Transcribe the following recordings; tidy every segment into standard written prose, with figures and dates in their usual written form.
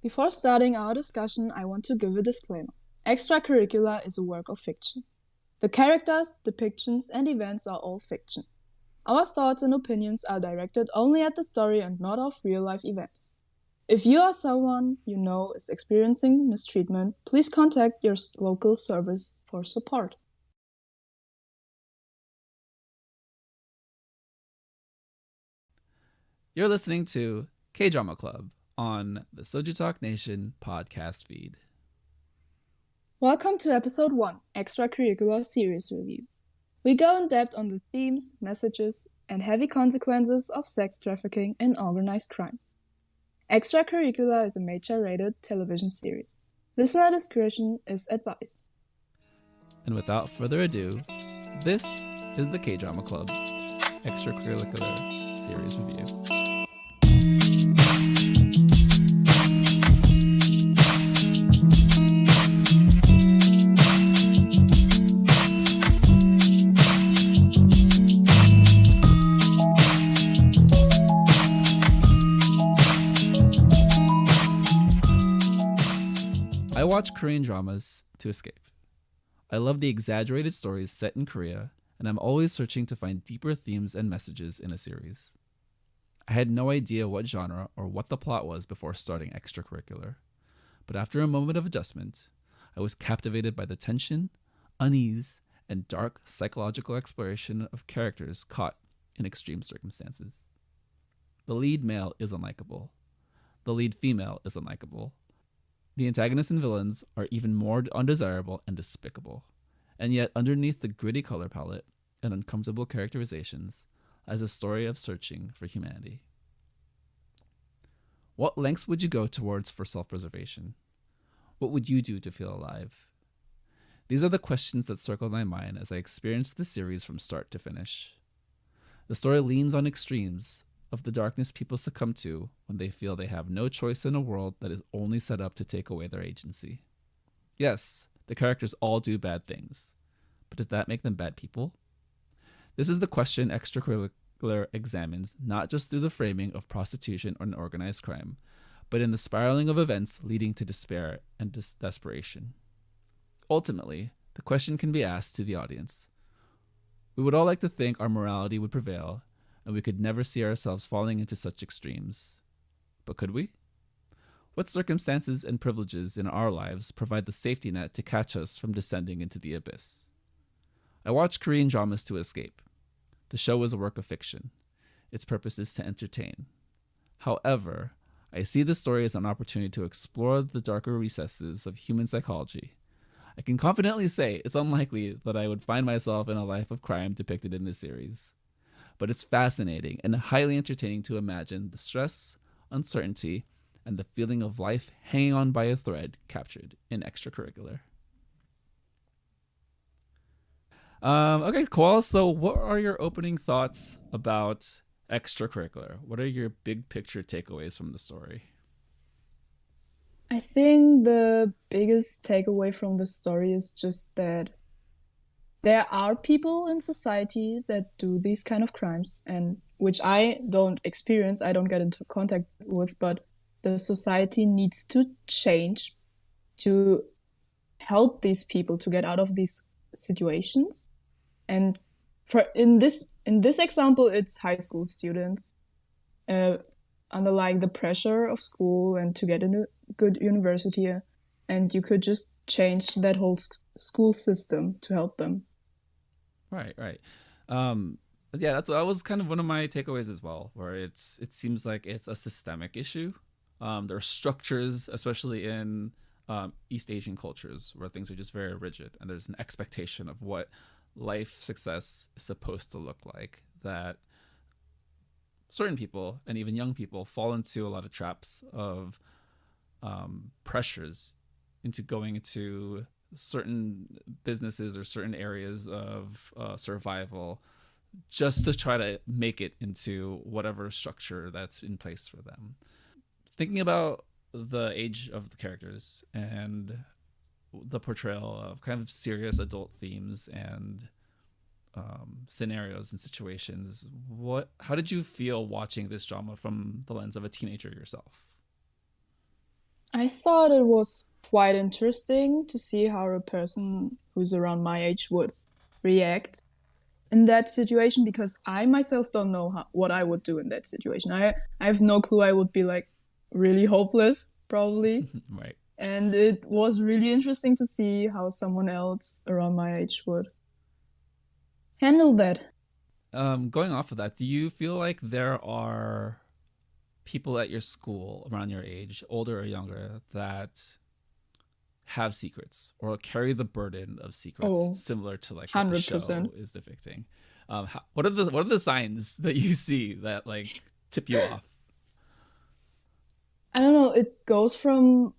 Before starting our discussion, I want to give a disclaimer. Extracurricular is a work of fiction. The characters, depictions, and events are all fiction. Our thoughts and opinions are directed only at the story and not of real-life events. If you or someone you know is experiencing mistreatment, please contact your local service for support. You're listening to K-Drama Club on the SojuTalk Nation podcast feed. Welcome to episode 1, Extracurricular Series Review. We go in depth on the themes, messages, and heavy consequences of sex trafficking and organized crime. Extracurricular is a major-rated television series. Listener discretion is advised. And without further ado, this is the K-Drama Club Extracurricular Series Review. I watch Korean dramas to escape. I love the exaggerated stories set in Korea, and I'm always searching to find deeper themes and messages in a series. I had no idea what genre or what the plot was before starting Extracurricular, but after a moment of adjustment, I was captivated by the tension, unease, and dark psychological exploration of characters caught in extreme circumstances. The lead male is unlikable. The lead female is unlikable. The antagonists and villains are even more undesirable and despicable. And yet, underneath the gritty color palette and uncomfortable characterizations lies a story of searching for humanity. What lengths would you go towards for self-preservation? What would you do to feel alive? These are the questions that circled my mind as I experienced the series from start to finish. The story leans on extremes of the darkness people succumb to when they feel they have no choice in a world that is only set up to take away their agency. Yes, the characters all do bad things, but does that make them bad people? This is the question Extracurricular examines not just through the framing of prostitution or organized crime, but in the spiraling of events leading to despair and desperation. Ultimately, the question can be asked to the audience. We would all like to think our morality would prevail, and we could never see ourselves falling into such extremes. But could we? What circumstances and privileges in our lives provide the safety net to catch us from descending into the abyss? I watch Korean dramas to escape. The show is a work of fiction. Its purpose is to entertain. However, I see the story as an opportunity to explore the darker recesses of human psychology. I can confidently say it's unlikely that I would find myself in a life of crime depicted in this series. But it's fascinating and highly entertaining to imagine the stress, uncertainty, and the feeling of life hanging on by a thread captured in Extracurricular. Okay, cool. So what are your opening thoughts about Extracurricular? What are your big picture takeaways from the story? I think the biggest takeaway from the story is just that there are people in society that do these kind of crimes, and which I don't experience, I don't get into contact with, but the society needs to change to help these people to get out of these situations. And for in this example, it's high school students underlying the pressure of school and to get in a good university, and you could just change that whole school system to help them. Right. Yeah, that was kind of one of my takeaways as well, where it seems like it's a systemic issue. There are structures, especially in East Asian cultures, where things are just very rigid, and there's an expectation of what life success is supposed to look like, that certain people, and even young people, fall into a lot of traps of pressures into going into certain businesses or certain areas of survival just to try to make it into whatever structure that's in place for them. Thinking about the age of the characters and the portrayal of kind of serious adult themes and scenarios and situations, how did you feel watching this drama from the lens of a teenager yourself? I thought it was quite interesting to see how a person who's around my age would react in that situation, because I myself don't know what I would do in that situation. I have no clue. I would be like really hopeless, probably. Right. And it was really interesting to see how someone else around my age would handle that. Going off of that, do you feel like there are people at your school around your age, older or younger, that have secrets or carry the burden of secrets, Oh, similar to like what the show 100%. is depicting? What are the signs that you see that like tip you off? I don't know. It goes from,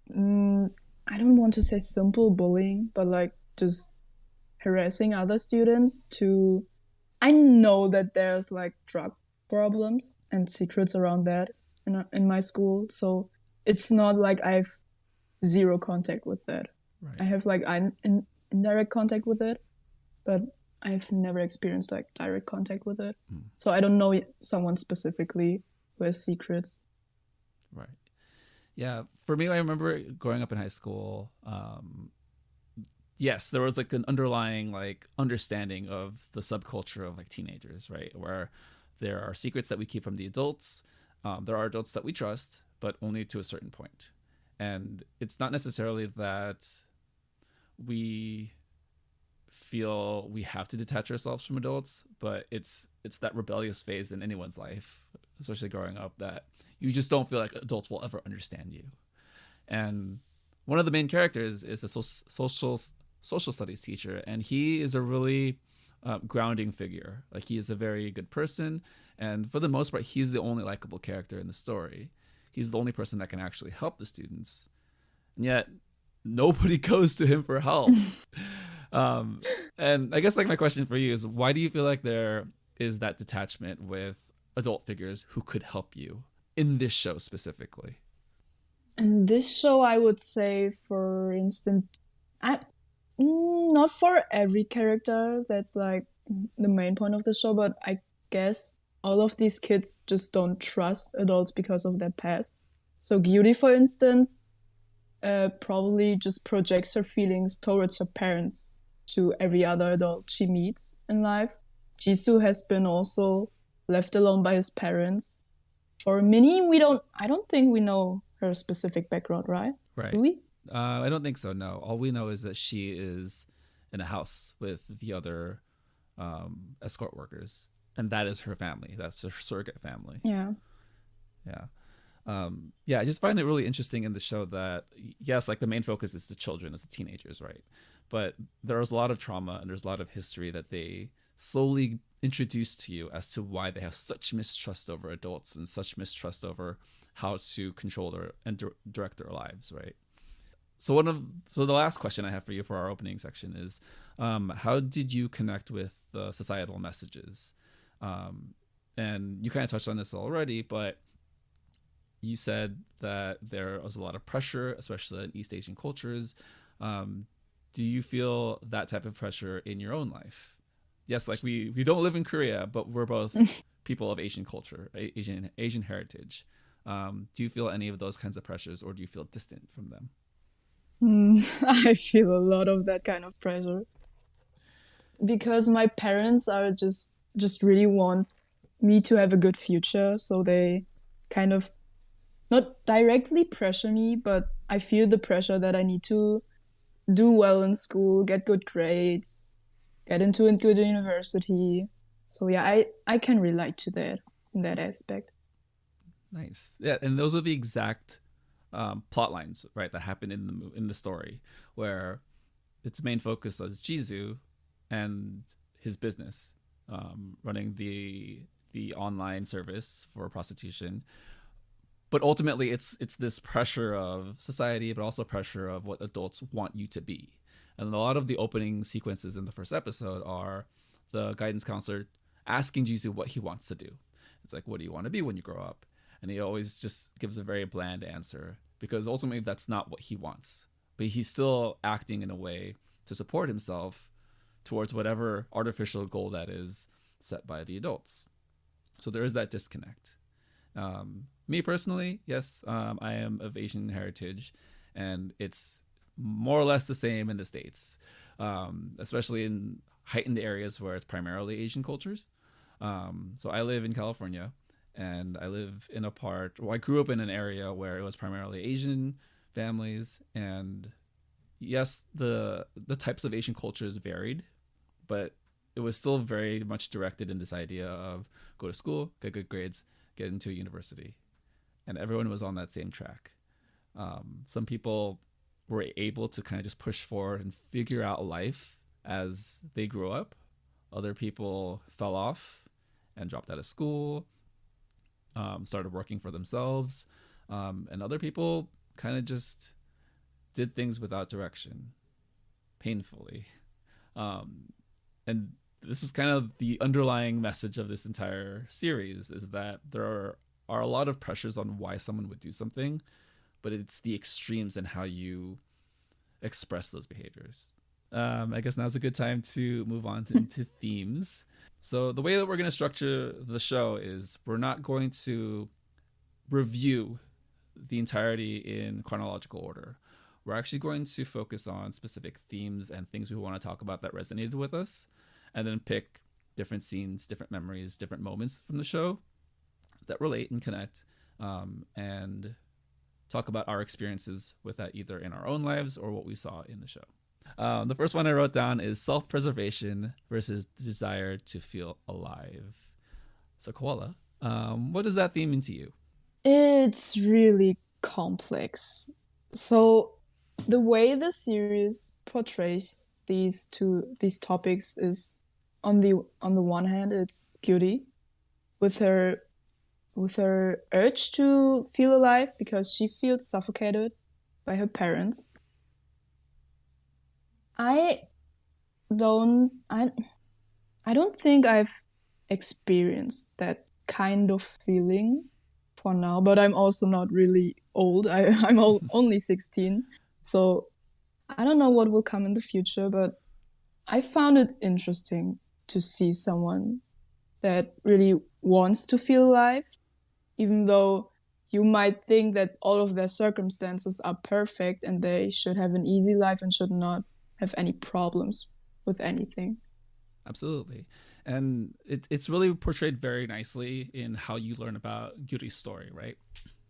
I don't want to say simple bullying, but like just harassing other students to, I know that there's like drug problems and secrets around that in my school. So it's not like I've zero contact with that. Right. I have like indirect contact with it, but I've never experienced like direct contact with it. So I don't know someone specifically who has secrets. Right. Yeah. For me, I remember growing up in high school. Yes, there was like an underlying like understanding of the subculture of like teenagers, right? Where there are secrets that we keep from the adults. There are adults that we trust, but only to a certain point. And it's not necessarily that we feel we have to detach ourselves from adults, but it's that rebellious phase in anyone's life, especially growing up, that you just don't feel like adults will ever understand you. And one of the main characters is a social studies teacher, and he is a really grounding figure. Like, he is a very good person, and for the most part, he's the only likable character in the story. He's the only person that can actually help the students, and yet nobody goes to him for help. And I guess like my question for you is, why do you feel like there is that detachment with adult figures who could help you in this show specifically? And this show, I would say, for instance, I not for every character that's like the main point of the show, but I guess all of these kids just don't trust adults because of their past. So Gyuri, for instance, probably just projects her feelings towards her parents to every other adult she meets in life. Jisoo has been also left alone by his parents. For Minnie, I don't think we know her specific background, right? Do Right. we? I don't think so. No. All we know is that she is in a house with the other escort workers, and that is her family. That's her surrogate family. Yeah. Yeah. Yeah, I just find it really interesting in the show that, yes, like the main focus is the children, as the teenagers, right? But there's a lot of trauma and there's a lot of history that they slowly introduce to you as to why they have such mistrust over adults and such mistrust over how to control their and direct their lives, right? So the last question I have for you for our opening section is, how did you connect with the societal messages? And you kind of touched on this already, but you said that there was a lot of pressure, especially in East Asian cultures. Do you feel that type of pressure in your own life? Yes, like we don't live in Korea, but we're both people of Asian culture, Asian heritage. Do you feel any of those kinds of pressures, or do you feel distant from them? I feel a lot of that kind of pressure because my parents are just really want me to have a good future, so they kind of not directly pressure me, but I feel the pressure that I need to do well in school, get good grades, get into a good university. So yeah, I can relate to that in that aspect. Nice. Yeah, and those are the exact plot lines, right, that happen in the story, where its main focus is Jisoo and his business, running the online service for prostitution. But ultimately, it's this pressure of society, but also pressure of what adults want you to be. And a lot of the opening sequences in the first episode are the guidance counselor asking Jisoo what he wants to do. It's like, what do you want to be when you grow up? And he always just gives a very bland answer, because ultimately that's not what he wants. But he's still acting in a way to support himself towards whatever artificial goal that is set by the adults. So there is that disconnect. Me personally, yes, I am of Asian heritage, and it's more or less the same in the States, especially in heightened areas where it's primarily Asian cultures. So I live in California, and I live in a part. Well, I grew up in an area where it was primarily Asian families, and yes, the types of Asian cultures varied, but it was still very much directed in this idea of go to school, get good grades, get into a university, and everyone was on that same track. Some people were able to kind of just push forward and figure out life as they grew up. Other people fell off and dropped out of school, started working for themselves, and other people kind of just did things without direction, painfully. And this is kind of the underlying message of this entire series is that there are a lot of pressures on why someone would do something, but it's the extremes in how you express those behaviors. I guess now's a good time to move on into themes. So the way that we're going to structure the show is we're not going to review the entirety in chronological order. We're actually going to focus on specific themes and things we want to talk about that resonated with us, and then pick different scenes, different memories, different moments from the show that relate and connect, and talk about our experiences with that either in our own lives or what we saw in the show. The first one I wrote down is self-preservation versus desire to feel alive. So, Koala, what does that theme mean to you? It's really complex. So the way the series portrays these topics is on the one hand it's guilty with her urge to feel alive because she feels suffocated by her parents. I don't I I don't think I've experienced that kind of feeling for now, but I'm also not really old. I'm only 16, so I don't know what will come in the future, but I found it interesting to see someone that really wants to feel alive, even though you might think that all of their circumstances are perfect and they should have an easy life and should not have any problems with anything. Absolutely. And it's really portrayed very nicely in how you learn about Yuri's story, right?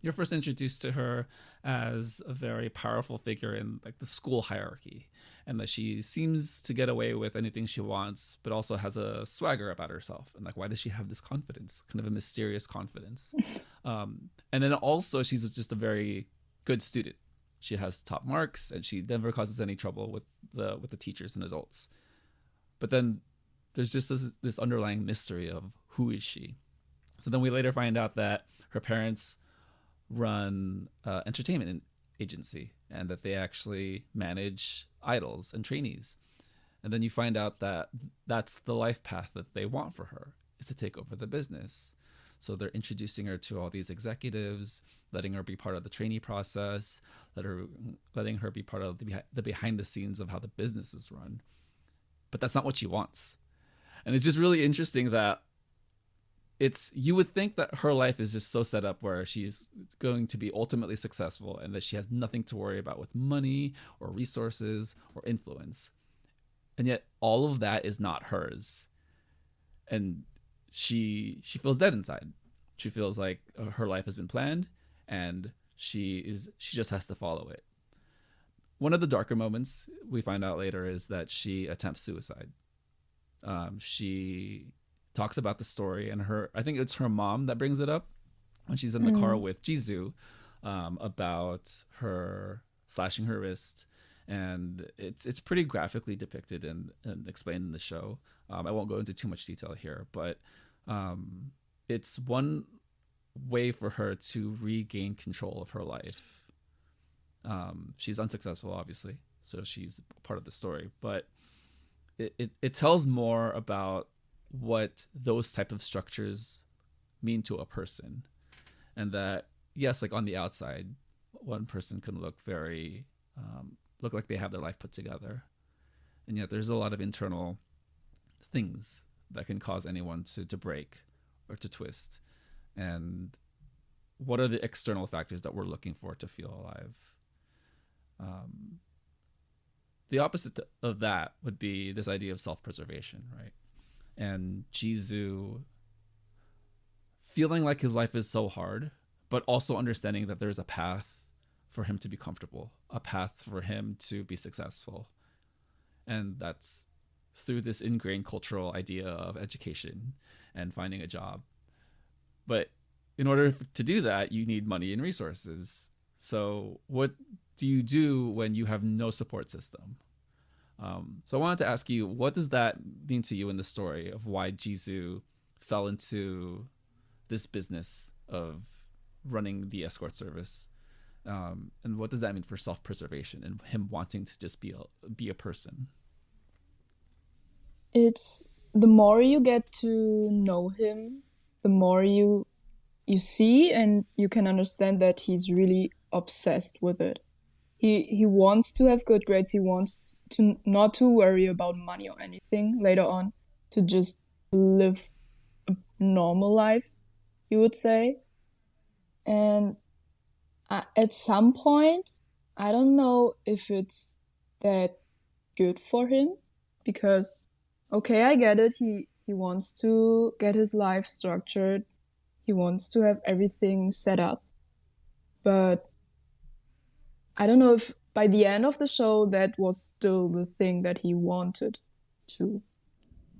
You're first introduced to her as a very powerful figure in like the school hierarchy, and that she seems to get away with anything she wants, but also has a swagger about herself. And like, why does she have this confidence? Kind of a mysterious confidence. And then also, she's just a very good student. She has top marks, and she never causes any trouble with the teachers and adults. But then there's just this underlying mystery of who is she. So then we later find out that her parents run entertainment agency and that they actually manage idols and trainees. And then you find out that that's the life path that they want for her, is to take over the business. So they're introducing her to all these executives, letting her be part of the trainee process, letting her be part of the behind the scenes of how the business is run. But that's not what she wants. And it's just really interesting that you would think that her life is just so set up where she's going to be ultimately successful and that she has nothing to worry about with money or resources or influence. And yet all of that is not hers. And she feels dead inside. She feels like her life has been planned and she just has to follow it. One of the darker moments we find out later is that she attempts suicide. She talks about the story, and I think it's her mom that brings it up when she's in the car with Jisoo, about her slashing her wrist, and it's pretty graphically depicted and explained in the show. I won't go into too much detail here, but it's one way for her to regain control of her life. She's unsuccessful, obviously, so she's part of the story, but it tells more about what those type of structures mean to a person, and that yes, like on the outside, one person can look very look like they have their life put together, and yet there's a lot of internal things that can cause anyone to break or to twist. And what are the external factors that we're looking for to feel alive. The opposite of that would be this idea of self-preservation, right? And Jizu feeling like his life is so hard, but also understanding that there's a path for him to be comfortable, a path for him to be successful. And that's through this ingrained cultural idea of education and finding a job. But in order to do that, you need money and resources. So what do you do when you have no support system? So I wanted to ask you, what does that mean to you in the story of why Jizu fell into this business of running the escort service? And what does that mean for self-preservation and him wanting to just be a person? It's the more you get to know him, the more you see and you can understand that he's really obsessed with it. He wants to have good grades. He wants to not to worry about money or anything later on, to just live a normal life, you would say. And at some point, I don't know if it's that good for him, because, okay, I get it. He wants to get his life structured. He wants to have everything set up. But I don't know if by the end of the show that was still the thing that he wanted to.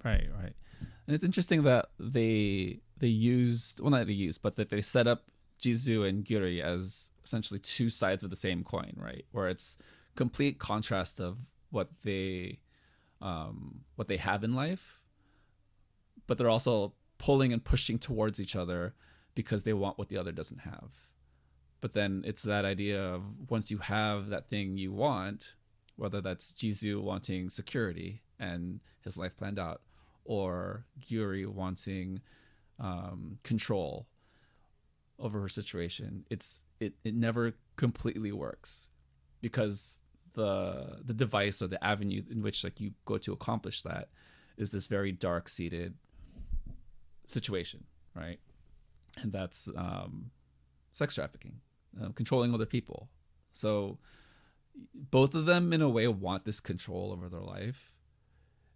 Right. And it's interesting that they used, well, not they used, but that they set up Jizu and Gyuri as essentially two sides of the same coin, right? Where it's complete contrast of what they have in life, but they're also pulling and pushing towards each other because they want what the other doesn't have. But then it's that idea of once you have that thing you want, whether that's Jizu wanting security and his life planned out, or Gyuri wanting control over her situation, it never completely works, because the device or the avenue in which like you go to accomplish that is this very dark seated situation, right? And that's sex trafficking, controlling other people. So both of them in a way want this control over their life,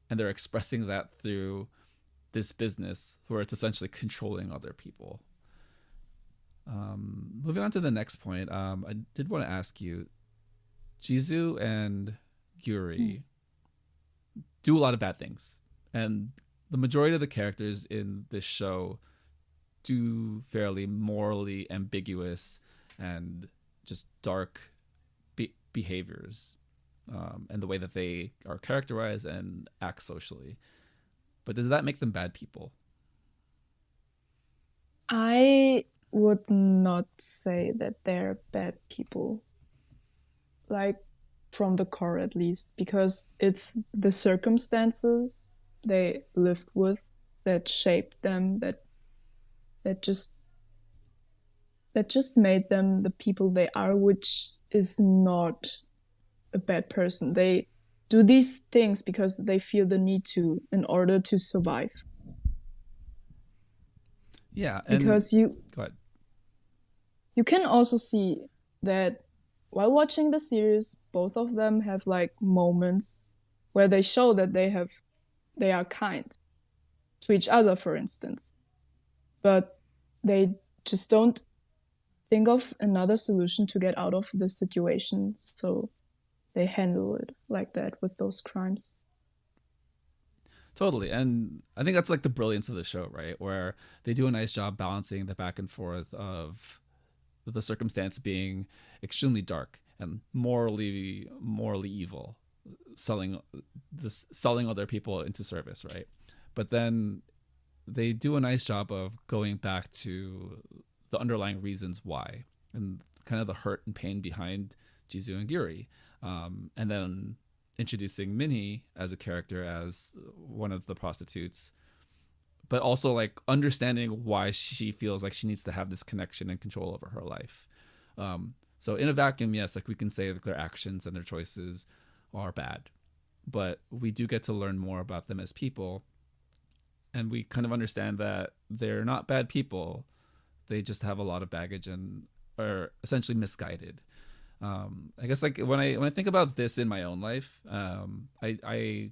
and they're expressing that through this business where it's essentially controlling other people. Moving on to the next point, I did want to ask you, Jizu and Gyuri do a lot of bad things, and the majority of the characters in this show do fairly morally ambiguous and just dark behaviors, and the way that they are characterized and act socially. But does that make them bad people? I would not say that they're bad people, like from the core at least, because it's the circumstances they lived with that shaped them, that just made them the people they are, which is not a bad person. They do these things because they feel the need to, in order to survive. Yeah, and Because go ahead. you can also see that while watching the series, both of them have like moments where they show that they are kind to each other, for instance. But they just don't think of another solution to get out of the situation, so they handle it like that with those crimes. Totally. And I think that's like the brilliance of the show, right? Where they do a nice job balancing the back and forth of the circumstance being extremely dark and morally evil, selling other people into service, right? But then they do a nice job of going back to the underlying reasons why, and kind of the hurt and pain behind Jizu and Gyuri, and then introducing Minnie as a character as one of the prostitutes, but also like understanding why she feels like she needs to have this connection and control over her life. So in a vacuum, yes, like we can say that their actions and their choices are bad, but we do get to learn more about them as people, and we kind of understand that they're not bad people. they just have a lot of baggage and are essentially misguided. I guess like when I think about this in my own life, I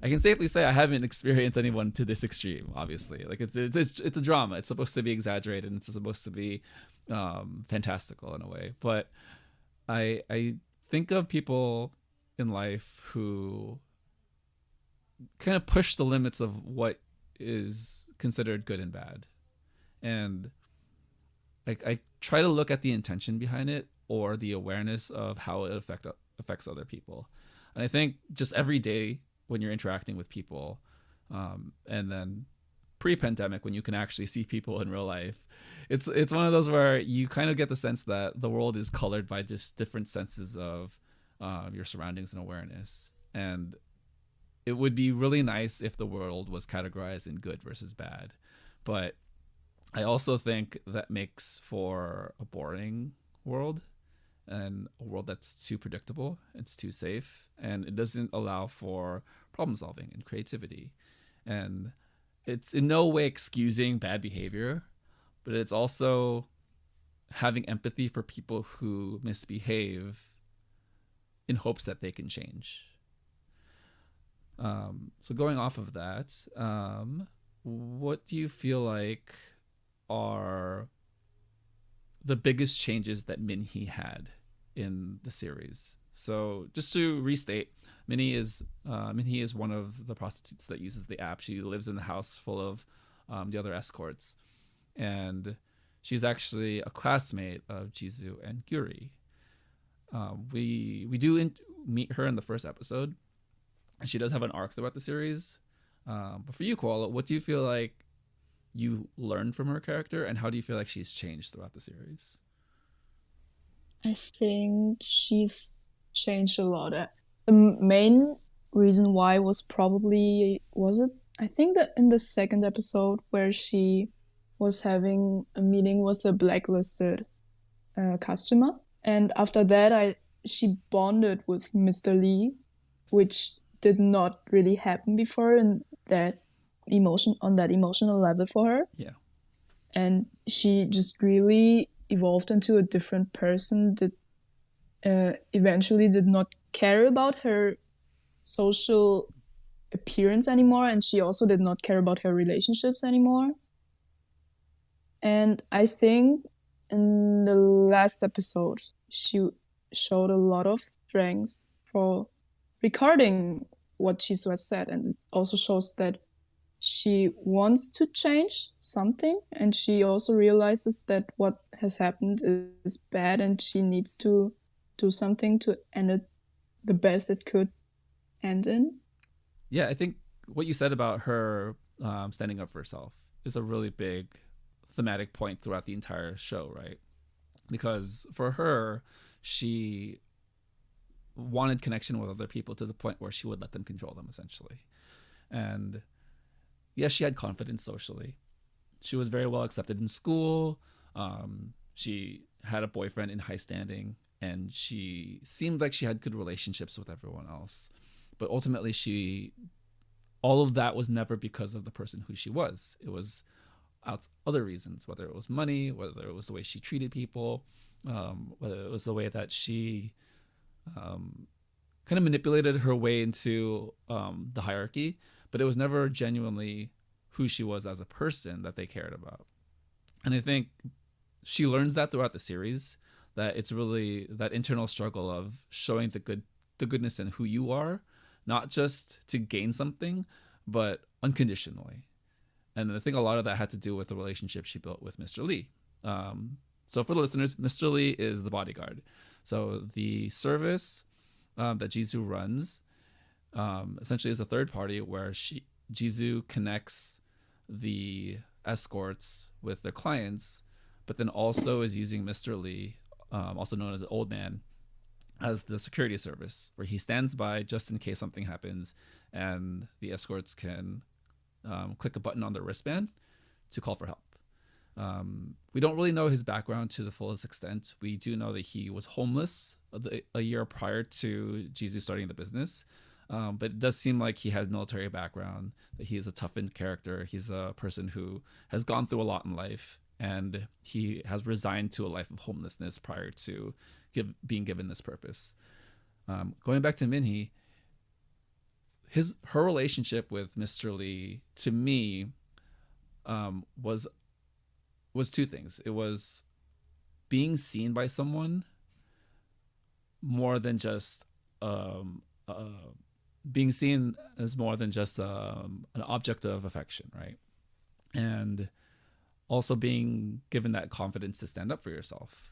can safely say I haven't experienced anyone to this extreme. Obviously, like it's a drama. It's supposed to be exaggerated. And it's supposed to be fantastical in a way. But I think of people in life who kind of push the limits of what is considered good and bad, and like I try to look at the intention behind it or the awareness of how it affects other people. And I think just every day when you're interacting with people, and then pre-pandemic when you can actually see people in real life, it's one of those where you kind of get the sense that the world is colored by just different senses of your surroundings and awareness. And it would be really nice if the world was categorized in good versus bad, but I also think that makes for a boring world, and a world that's too predictable, it's too safe, and it doesn't allow for problem solving and creativity. And it's in no way excusing bad behavior, but it's also having empathy for people who misbehave in hopes that they can change. So going off of that, what do you feel like are the biggest changes that Minhee had in the series? So just to restate, Minhee is one of the prostitutes that uses the app. She lives in the house full of the other escorts, and she's actually a classmate of Jisoo and Gyuri. We meet her in the first episode, and she does have an arc throughout the series. But for you, Koala, what do you feel like you learned from her character, and how do you feel like she's changed throughout the series? I think she's changed a lot. The main reason why was it? I think that in the second episode where she was having a meeting with a blacklisted customer, and after that, she bonded with Mr. Lee, which did not really happen before in that emotional level for her. Yeah. And she just really evolved into a different person that eventually did not care about her social appearance anymore, and she also did not care about her relationships anymore. And I think in the last episode, she showed a lot of strengths for recording what Jisoo said, and it also shows that she wants to change something, and she also realizes that what has happened is bad, and she needs to do something to end it the best it could end in. Yeah, I think what you said about her standing up for herself is a really big thematic point throughout the entire show, right? Because for her, she wanted connection with other people to the point where she would let them control them, essentially. And yes, she had confidence socially. She was very well accepted in school. She had a boyfriend in high standing, and she seemed like she had good relationships with everyone else. But ultimately, all of that was never because of the person who she was. It was other reasons, whether it was money, whether it was the way she treated people, whether it was the way that she kind of manipulated her way into the hierarchy, but it was never genuinely who she was as a person that they cared about. And I think she learns that throughout the series, that it's really that internal struggle of showing the goodness in who you are, not just to gain something, but unconditionally. And I think a lot of that had to do with the relationship she built with Mr. Lee. So for the listeners, Mr. Lee is the bodyguard. So the service that Jisoo runs essentially is a third party where Jisoo connects the escorts with their clients, but then also is using Mr. Lee, also known as an old man, as the security service, where he stands by just in case something happens, and the escorts can click a button on their wristband to call for help. We don't really know his background to the fullest extent. We do know that he was homeless a year prior to Jisoo starting the business, but it does seem like he has military background, that he is a toughened character. He's a person who has gone through a lot in life, and he has resigned to a life of homelessness prior to being given this purpose. Going back to Minhee, her relationship with Mr. Lee, to me, was two things. It was being seen by someone more than just being seen as more than just an object of affection, right? And also being given that confidence to stand up for yourself.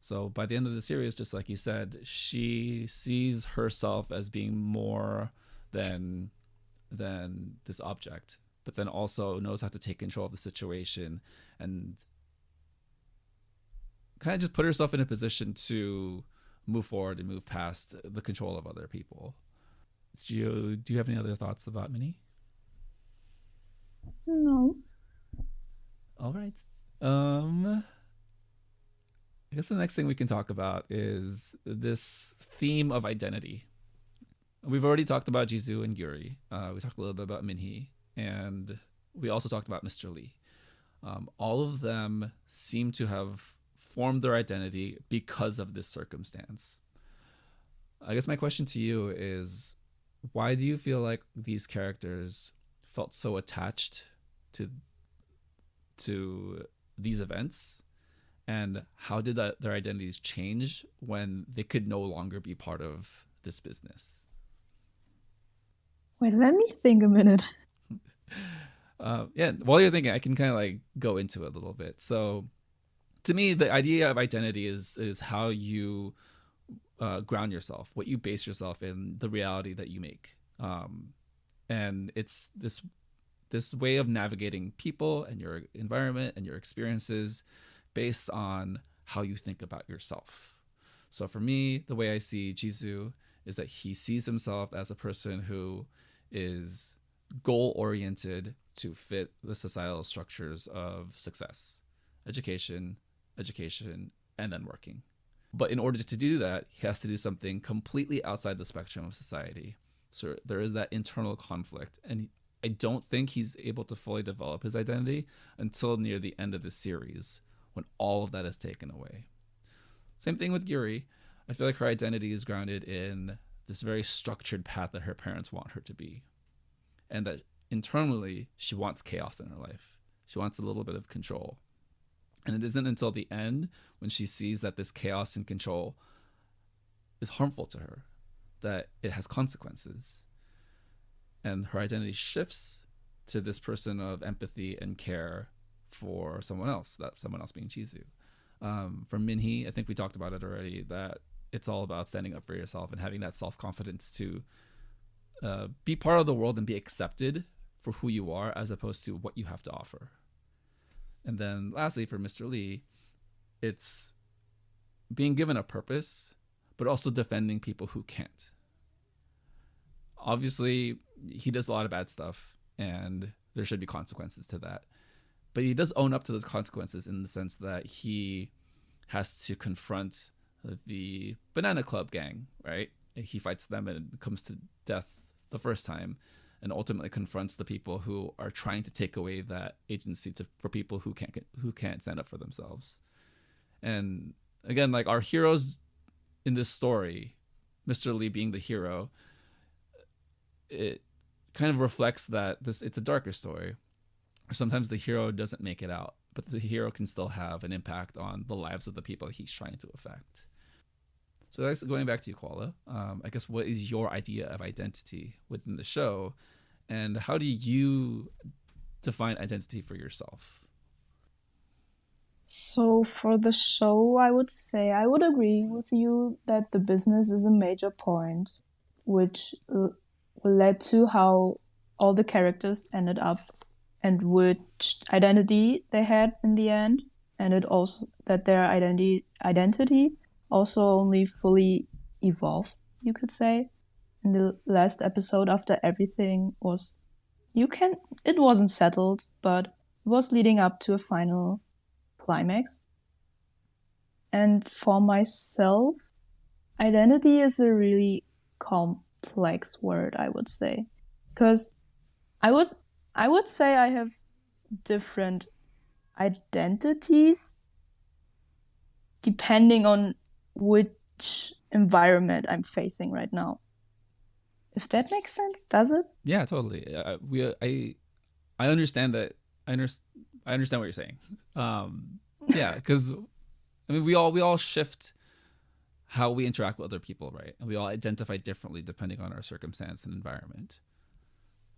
So by the end of the series, just like you said, she sees herself as being more than this object, but then also knows how to take control of the situation and kind of just put herself in a position to move forward and move past the control of other people. Do you have any other thoughts about Minhee? No. All right. I guess the next thing we can talk about is this theme of identity. We've already talked about Jisoo and Yuri. We talked a little bit about Minhee, and we also talked about Mr. Lee. All of them seem to have formed their identity because of this circumstance. I guess my question to you is, why do you feel like these characters felt so attached to these events, and how did their identities change when they could no longer be part of this business? Wait, let me think a minute. Yeah, while you're thinking, I can kind of like go into it a little bit. So, to me, the idea of identity is how you ground yourself, what you base yourself in, the reality that you make, and it's this way of navigating people and your environment and your experiences based on how you think about yourself. So for me, the way I see Jisoo is that he sees himself as a person who is goal-oriented to fit the societal structures of success, education, and then working. But in order to do that, he has to do something completely outside the spectrum of society. So there is that internal conflict. And I don't think he's able to fully develop his identity until near the end of the series, when all of that is taken away. Same thing with Yuri. I feel like her identity is grounded in this very structured path that her parents want her to be. And that internally, she wants chaos in her life. She wants a little bit of control. And it isn't until the end, when she sees that this chaos and control is harmful to her, that it has consequences. And her identity shifts to this person of empathy and care for someone else, that someone else being Jisoo. For Minhee, I think we talked about it already, that it's all about standing up for yourself and having that self-confidence to be part of the world and be accepted for who you are as opposed to what you have to offer. And then lastly, for Mr. Lee, it's being given a purpose, but also defending people who can't. Obviously, he does a lot of bad stuff, and there should be consequences to that. But he does own up to those consequences in the sense that he has to confront the Banana Club gang, right? He fights them and it comes to death the first time, and ultimately confronts the people who are trying to take away that agency for people who can't stand up for themselves. And again, like our heroes in this story, Mr. Lee being the hero, it kind of reflects that it's a darker story. Or sometimes the hero doesn't make it out, but the hero can still have an impact on the lives of the people he's trying to affect. So I guess going back to you, Koala, I guess what is your idea of identity within the show, and how do you define identity for yourself? So for the show, I would say I would agree with you that the business is a major point, which led to how all the characters ended up and which identity they had in the end, and it also that their identity also only fully evolved, you could say, in the last episode after everything was it wasn't settled, but it was leading up to a final climax. And for myself, identity is a really complex word, I would say, because I would say I have different identities depending on which environment I'm facing right now. If that makes sense, does it? Yeah, totally. I understand that. I understand what you're saying. Yeah, because I mean, we all shift how we interact with other people, right? And we all identify differently depending on our circumstance and environment.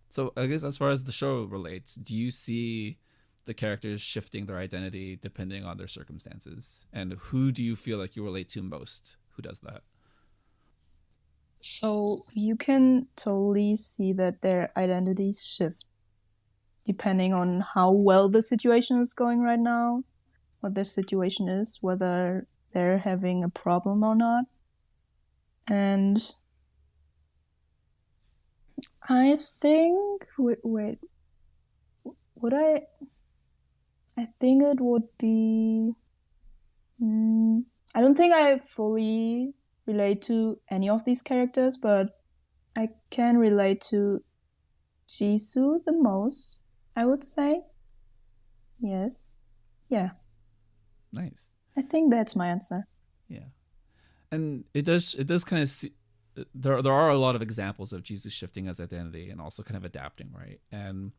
So I guess as far as the show relates, do you see the characters shifting their identity depending on their circumstances? And who do you feel like you relate to most? Who does that? So you can totally see that their identities shift depending on how well the situation is going right now, what their situation is, whether they're having a problem or not. And I think, wait, would I think it would be, I don't think I fully relate to any of these characters, but I can relate to Jisoo the most, I would say. Yes. Yeah. Nice. I think that's my answer. Yeah. And it does kind of see, there are a lot of examples of Jesus shifting his identity and also kind of adapting, right? And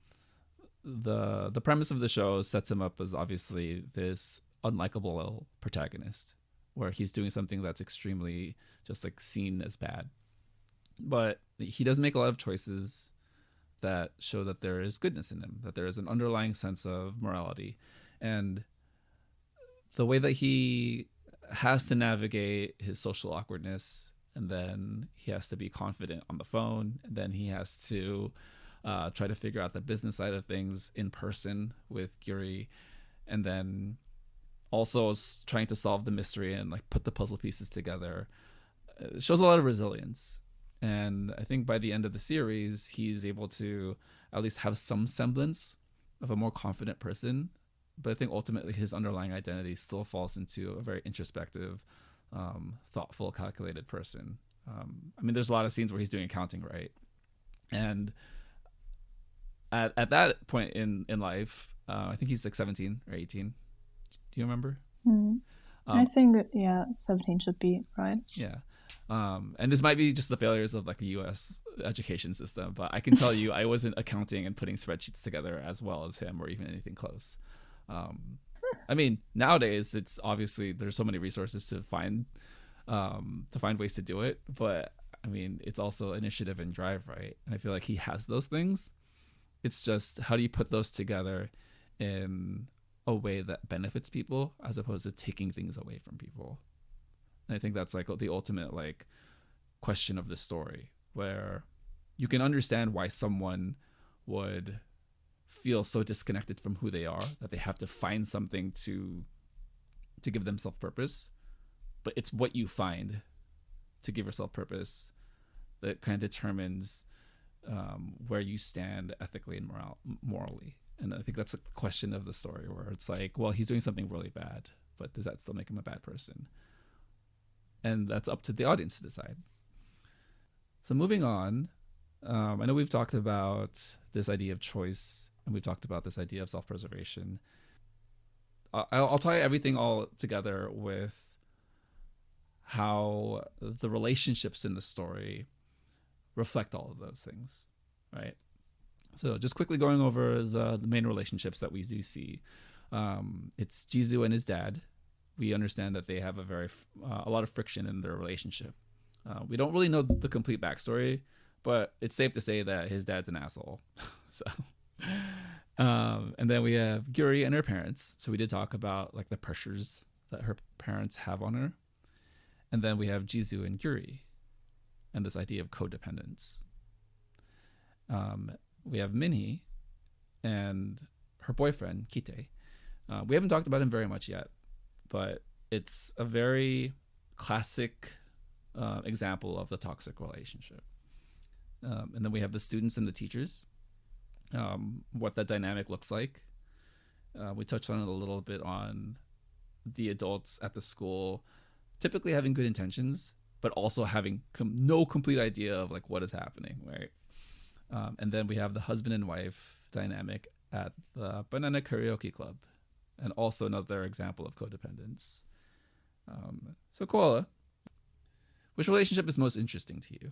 the premise of the show sets him up as obviously this unlikable protagonist where he's doing something that's extremely just like seen as bad. But he does make a lot of choices that show that there is goodness in him, that there is an underlying sense of morality. And the way that he has to navigate his social awkwardness, and then he has to be confident on the phone, and then he has to try to figure out the business side of things in person with Gyuri, and then also trying to solve the mystery and like put the puzzle pieces together. It shows a lot of resilience. And I think by the end of the series, he's able to at least have some semblance of a more confident person. But I think ultimately his underlying identity still falls into a very introspective, thoughtful, calculated person. I mean, there's a lot of scenes where he's doing accounting, right? And at that point in life, I think he's like 17 or 18. Do you remember? I think, yeah, 17 should be right. Yeah. And this might be just the failures of like the U.S. education system, but I can tell you, I wasn't accounting and putting spreadsheets together as well as him, or even anything close. I mean, nowadays it's obviously there's so many resources to find ways to do it, but I mean, it's also initiative and drive, right? And I feel like he has those things. It's just how do you put those together in a way that benefits people as opposed to taking things away from people. And I think that's like the ultimate like question of the story, where you can understand why someone would feel so disconnected from who they are that they have to find something to give themselves purpose. But it's what you find to give yourself purpose that kind of determines where you stand ethically and morally. And I think that's a question of the story, where it's like, well, he's doing something really bad, but does that still make him a bad person? And that's up to the audience to decide. So moving on, I know we've talked about this idea of choice, and we've talked about this idea of self-preservation. I'll tie everything all together with how the relationships in the story reflect all of those things, right? So just quickly going over the main relationships that we do see. It's Jisoo and his dad. We understand that they have a lot of friction in their relationship. We don't really know the complete backstory, but it's safe to say that his dad's an asshole. So, and then we have Gyuri and her parents. So we did talk about like the pressures that her parents have on her. And then we have Jisoo and Gyuri and this idea of codependence. We have Minhee and her boyfriend, Kite. We haven't talked about him very much yet, but it's a very classic example of the toxic relationship. And then we have the students and the teachers, what that dynamic looks like. We touched on it a little bit on the adults at the school typically having good intentions, but also having no complete idea of like what is happening, right? And then we have the husband and wife dynamic at the Banana Karaoke Club. and also another example of codependence. So Koala, which relationship is most interesting to you?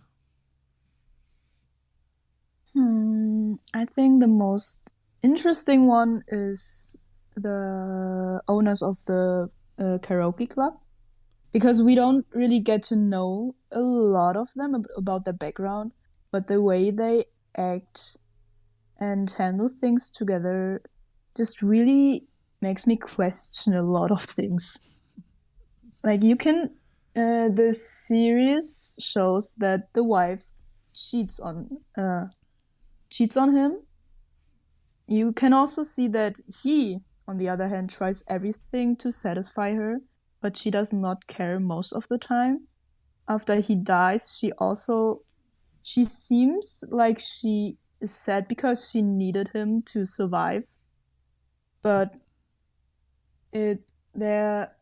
I think the most interesting one is the owners of the karaoke club, because we don't really get to know a lot of them about their background, but the way they act and handle things together just really makes me question a lot of things. Like the series shows that the wife cheats on cheats on him. You can also see that he, on the other hand, tries everything to satisfy her, but she does not care most of the time. After he dies, she seems like she is sad because she needed him to survive, but it there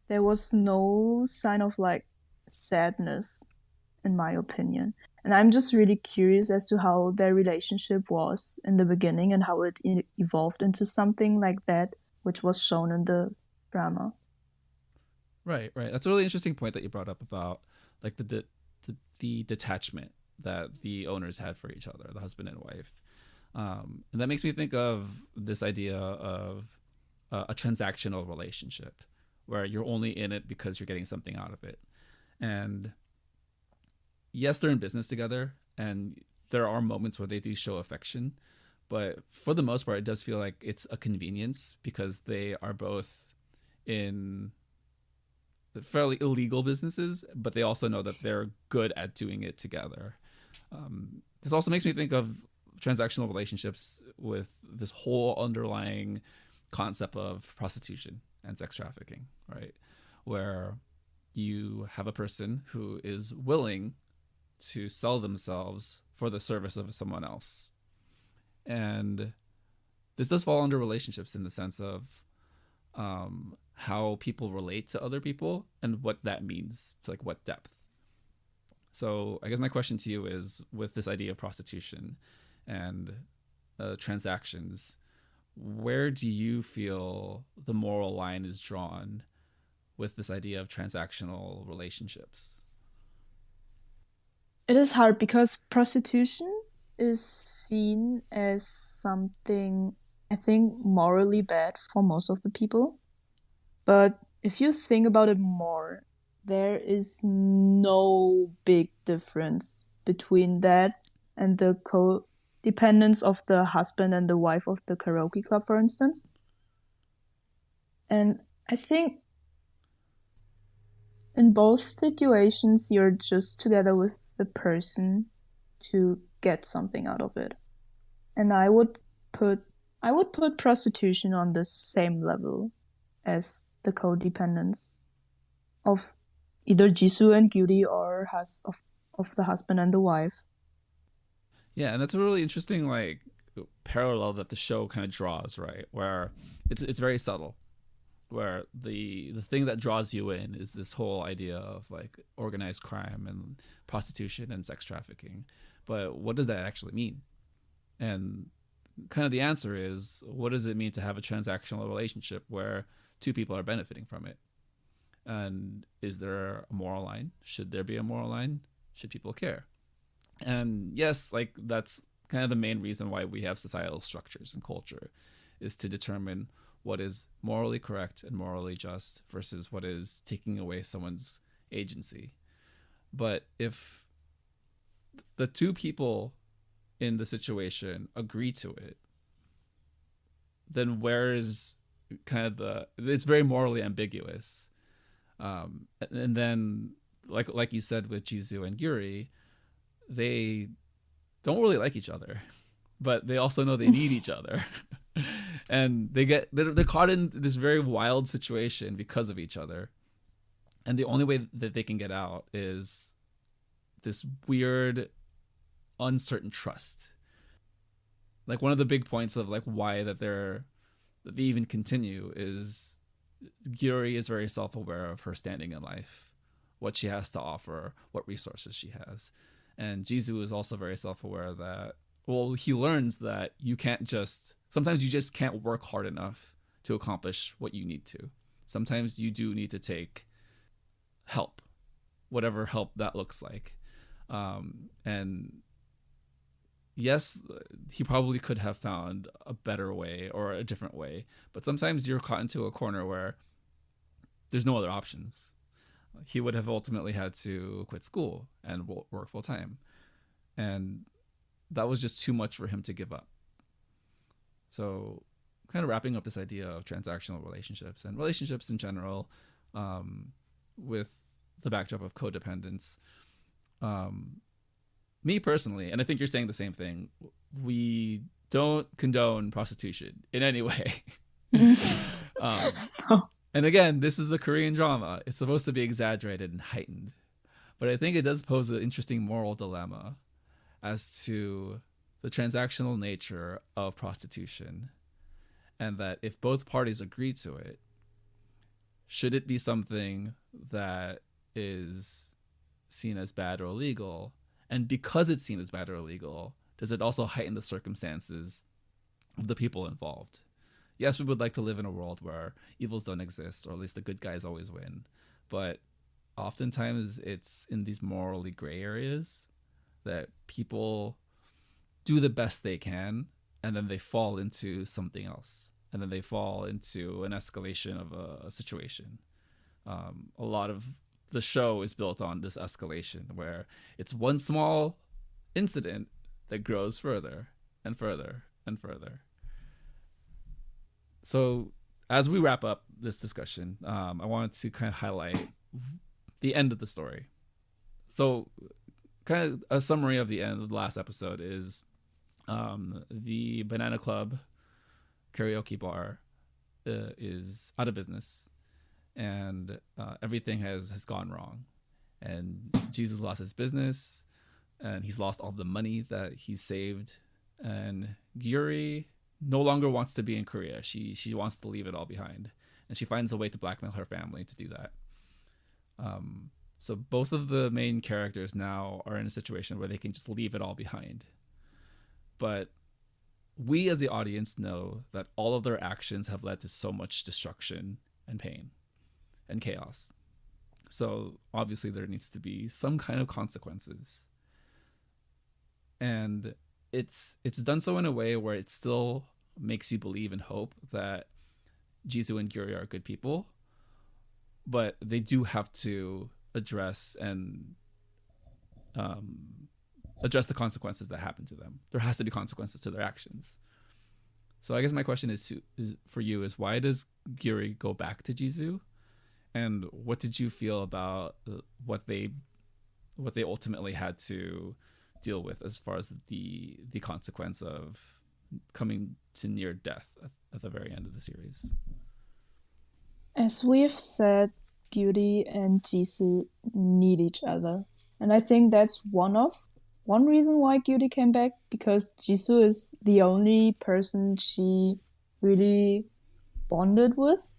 there was no sign of like sadness, in my opinion. And I'm just really curious as to how their relationship was in the beginning and how it evolved into something like that, which was shown in the drama. Right, right. That's a really interesting point that you brought up about like the detachment that the owners had for each other, the husband and wife. And that makes me think of this idea of a transactional relationship where you're only in it because you're getting something out of it. And yes, they're in business together, and there are moments where they do show affection, but for the most part, it does feel like it's a convenience because they are both in fairly illegal businesses, but they also know that they're good at doing it together. This also makes me think of transactional relationships with this whole underlying concept of prostitution and sex trafficking, right? Where you have a person who is willing to sell themselves for the service of someone else. And this does fall under relationships in the sense of how people relate to other people and what that means to like what depth. So I guess my question to you is, with this idea of prostitution and transactions, where do you feel the moral line is drawn with this idea of transactional relationships? It is hard because prostitution is seen as something, I think, morally bad for most of the people. But if you think about it more, there is no big difference between that and the codependence of the husband and the wife of the karaoke club, for instance. And I think in both situations, you're just together with the person to get something out of it. And I would put prostitution on the same level as the codependence of either Jisoo and Gyuri or of the husband and the wife. Yeah, and that's a really interesting like parallel that the show kind of draws, right? Where it's very subtle, where the thing that draws you in is this whole idea of like organized crime and prostitution and sex trafficking. But what does that actually mean? And kind of the answer is, what does it mean to have a transactional relationship where two people are benefiting from it? And is there a moral line? Should there be a moral line? Should people care? And yes, like that's kind of the main reason why we have societal structures and culture, is to determine what is morally correct and morally just versus what is taking away someone's agency. But if the two people in the situation agree to it, then where is kind of it's very morally ambiguous. And then like you said with Jisoo and Yuri, they don't really like each other, but they also know they need each other. And they're caught in this very wild situation because of each other. And the only way that they can get out is this weird uncertain trust. Like one of the big points of like why that they even continue is Gyuri is very self-aware of her standing in life, what she has to offer, what resources she has. And Jisoo is also very self-aware that, well, he learns that sometimes you just can't work hard enough to accomplish what you need to. Sometimes you do need to take help, whatever help that looks like. And yes, he probably could have found a better way or a different way, but sometimes you're caught into a corner where there's no other options. He would have ultimately had to quit school and work full time. And that was just too much for him to give up. So, kind of wrapping up this idea of transactional relationships and relationships in general, with the backdrop of codependence. Me personally, and I think you're saying the same thing, we don't condone prostitution in any way. And again, this is a Korean drama. It's supposed to be exaggerated and heightened. But I think it does pose an interesting moral dilemma as to the transactional nature of prostitution. And that if both parties agree to it, should it be something that is seen as bad or illegal? And because it's seen as bad or illegal, does it also heighten the circumstances of the people involved? Yes, we would like to live in a world where evils don't exist, or at least the good guys always win. But oftentimes it's in these morally gray areas that people do the best they can, and then they fall into something else. And then they fall into an escalation of a situation. A lot of the show is built on this escalation where it's one small incident that grows further and further and further. So as we wrap up this discussion, I wanted to kind of highlight the end of the story. So kind of a summary of the end of the last episode is the Banana Club karaoke bar is out of business, and everything has gone wrong. And Jesus lost his business, and he's lost all the money that he saved. And Gyuri no longer wants to be in Korea. She wants to leave it all behind, and she finds a way to blackmail her family to do that. So both of the main characters now are in a situation where they can just leave it all behind. But we as the audience know that all of their actions have led to so much destruction and pain and chaos. So obviously there needs to be some kind of consequences. And it's done so in a way where it still makes you believe and hope that Jisoo and Gyuri are good people, but they do have to address the consequences that happen to them. There has to be consequences to their actions. So I guess my question is for you is, why does Gyuri go back to Jisoo, and what did you feel about what they ultimately had to deal with as far as the consequence of coming to near death at the very end of the series? As we have said, Gyuri and Jisoo need each other. And I think that's one reason why Gyuri came back, because Jisoo is the only person she really bonded with.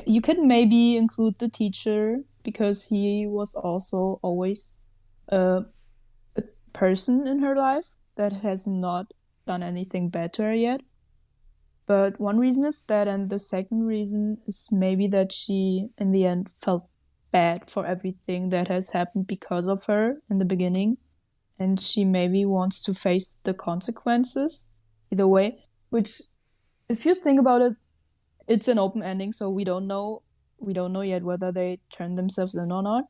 You could maybe include the teacher, because he was also always a person in her life that has not done anything better yet. But one reason is that, and the second reason is maybe that she, in the end, felt bad for everything that has happened because of her in the beginning. And she maybe wants to face the consequences either way. Which, if you think about it, it's an open ending, so we don't know yet whether they turn themselves in or not.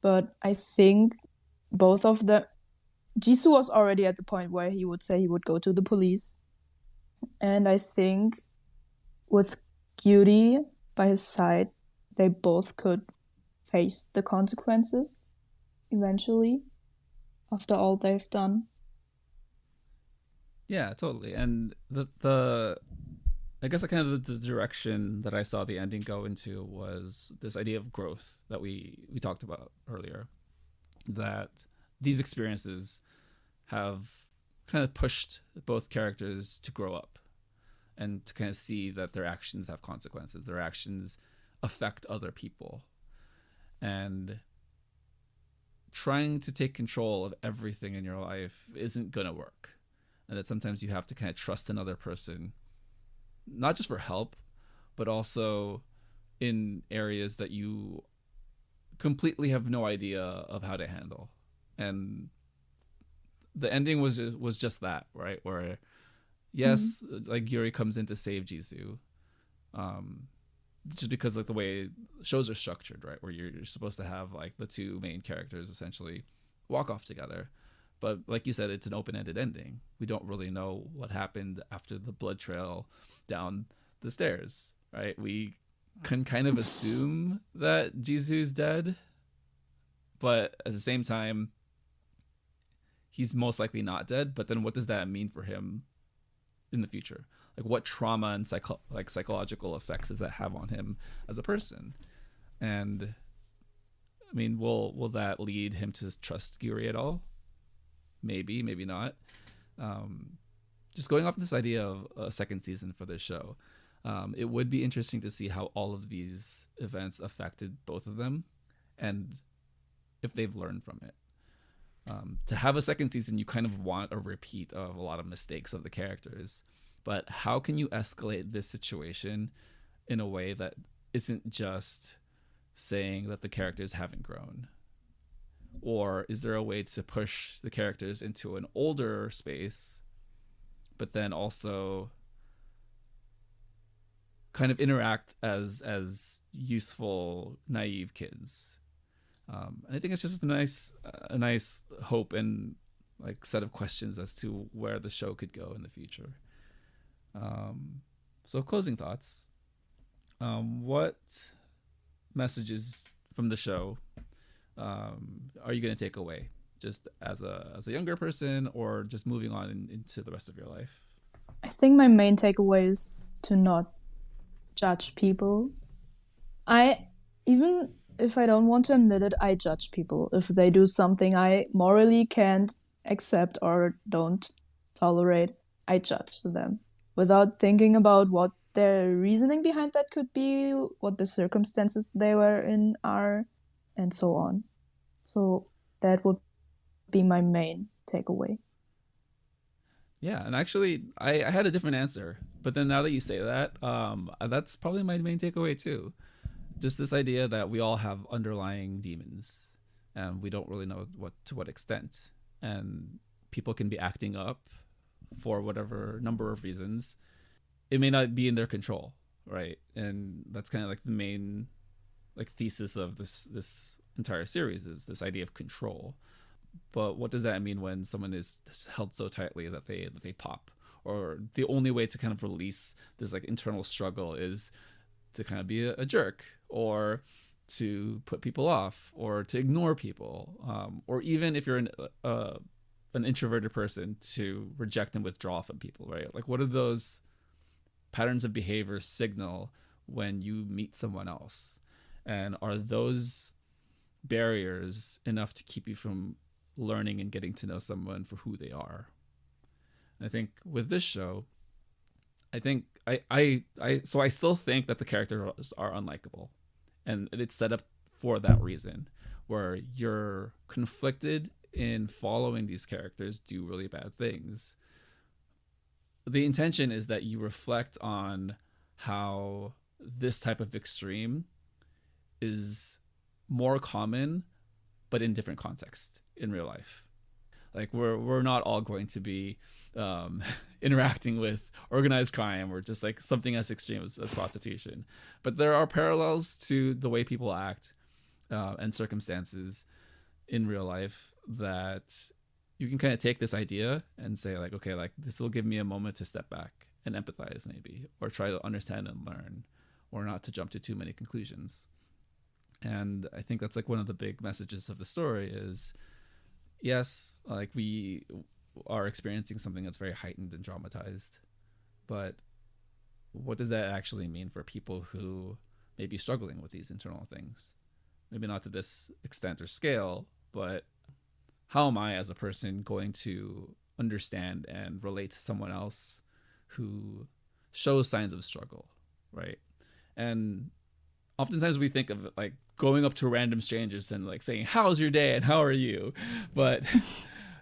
But I think both of them... Jisoo was already at the point where he would say he would go to the police. And I think with Gyuri by his side, they both could face the consequences eventually after all they've done. Yeah, totally. And the I guess kind of the direction that I saw the ending go into was this idea of growth that we talked about earlier. That these experiences have kind of pushed both characters to grow up and to kind of see that their actions have consequences. Their actions affect other people. And trying to take control of everything in your life isn't going to work. And that sometimes you have to kind of trust another person, not just for help, but also in areas that you completely have no idea of how to handle. And the ending was just that, right? Where Mm. yes, like Yuri comes in to save Jisoo, just because like the way shows are structured, right? Where you're supposed to have like the two main characters essentially walk off together. But like you said, it's an open-ended ending. We don't really know what happened after the blood trail down the stairs, right? We can kind of assume that Jisoo's dead, but at the same time, he's most likely not dead. But then what does that mean for him in the future? Like what trauma and psychological effects does that have on him as a person? And I mean, will that lead him to trust Gyuri at all? Maybe, maybe not. Um, just going off this idea of a second season for this show, it would be interesting to see how all of these events affected both of them, and if they've learned from it. To have a second season, you kind of want a repeat of a lot of mistakes of the characters. But how can you escalate this situation in a way that isn't just saying that the characters haven't grown? Or is there a way to push the characters into an older space, but then also kind of interact as youthful, naive kids? And I think it's just a nice hope and like set of questions as to where the show could go in the future. So closing thoughts. What messages from the show are you going to take away, just as a younger person, or just moving on into the rest of your life? I think my main takeaway is to not judge people. I, even if I don't want to admit it, I judge people. If they do something I morally can't accept or don't tolerate, I judge them without thinking about what their reasoning behind that could be, what the circumstances they were in are, and so on. So that would be my main takeaway. Yeah, and actually, I had a different answer, but then now that you say that, that's probably my main takeaway too. Just this idea that we all have underlying demons, and we don't really know what extent, and people can be acting up for whatever number of reasons. It may not be in their control, right? And that's kind of like the main like thesis of this entire series is this idea of control. But what does that mean when someone is held so tightly that they pop? Or the only way to kind of release this like internal struggle is to kind of be a jerk, or to put people off, or to ignore people, or even if you're an introverted person, to reject and withdraw from people, right? Like, what are those patterns of behavior signal when you meet someone else? And are those barriers enough to keep you from learning and getting to know someone for who they are? And I think with this show, I think I still think that the characters are unlikable, and it's set up for that reason, where you're conflicted in following these characters do really bad things. The intention is that you reflect on how this type of extreme is more common, but in different contexts in real life. Like we're not all going to be interacting with organized crime or just like something as extreme as prostitution, but there are parallels to the way people act and circumstances in real life that you can kind of take this idea and say like, okay, like this will give me a moment to step back and empathize maybe, or try to understand and learn, or not to jump to too many conclusions. And I think that's like one of the big messages of the story is, yes, like we are experiencing something that's very heightened and dramatized, but what does that actually mean for people who may be struggling with these internal things? Maybe not to this extent or scale, but how am I as a person going to understand and relate to someone else who shows signs of struggle, right? And oftentimes we think of like going up to random strangers and like saying, how's your day and how are you? But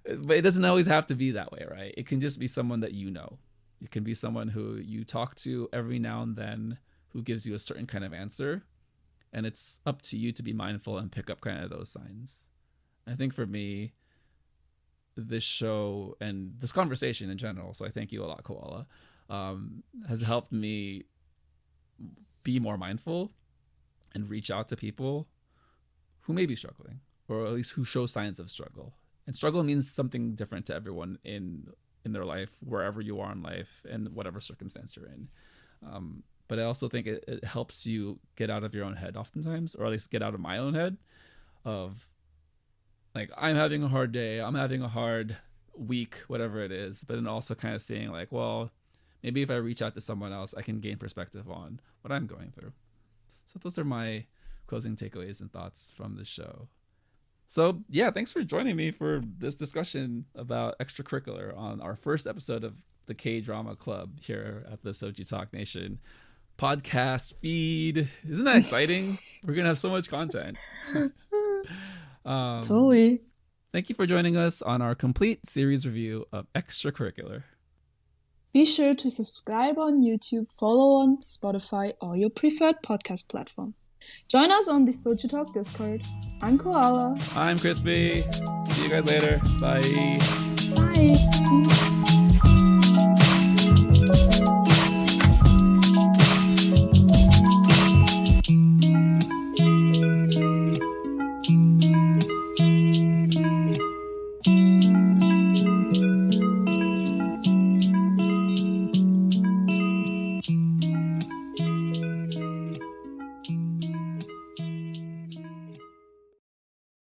it doesn't always have to be that way, right? It can just be someone that you know. It can be someone who you talk to every now and then who gives you a certain kind of answer, and it's up to you to be mindful and pick up kind of those signs. I think for me, this show and this conversation in general, so I thank you a lot, Koala, has helped me be more mindful and reach out to people who may be struggling, or at least who show signs of struggle. And struggle means something different to everyone in their life, wherever you are in life and whatever circumstance you're in. But I also think it helps you get out of your own head oftentimes, or at least get out of my own head of like, I'm having a hard day, I'm having a hard week, whatever it is. But then also kind of saying like, well, maybe if I reach out to someone else, I can gain perspective on what I'm going through. So those are my closing takeaways and thoughts from the show. So yeah, thanks for joining me for this discussion about Extracurricular on our first episode of the K-Drama Club here at the SojuTalk Nation podcast feed. Isn't that exciting? We're going to have so much content. Totally. Thank you for joining us on our complete series review of Extracurricular. Be sure to subscribe on YouTube, follow on Spotify or your preferred podcast platform. Join us on the SojuTalk Discord. I'm Koala. I'm Crispy. See you guys later. Bye. Bye.